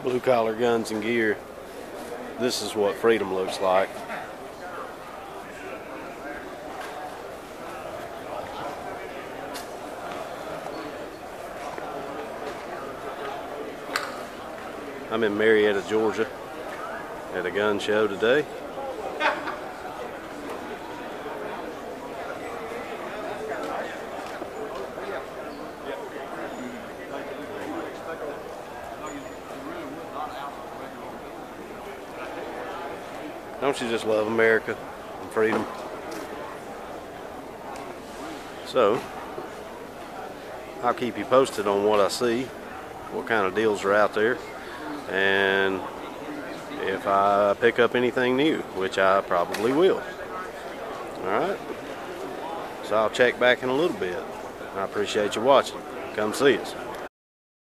Blue collar guns and gear. This is what freedom looks like. I'm in Marietta, Georgia at a gun show today. Don't you just love America and freedom? So, I'll keep you posted on what I see, what kind of deals are out there, and if I pick up anything new, which I probably will. Alright? So I'll check back in a little bit. I appreciate you watching. Come see us.